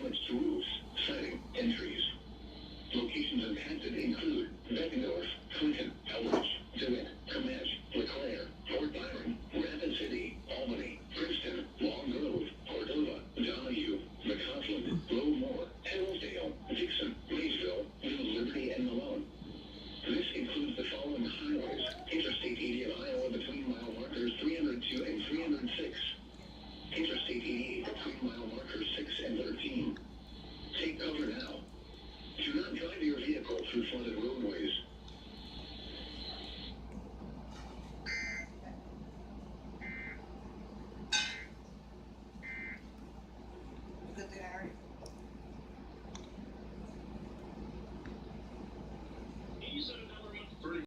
damage to roofs, siding, and trees. Locations impacted include Beckendorf, Clinton,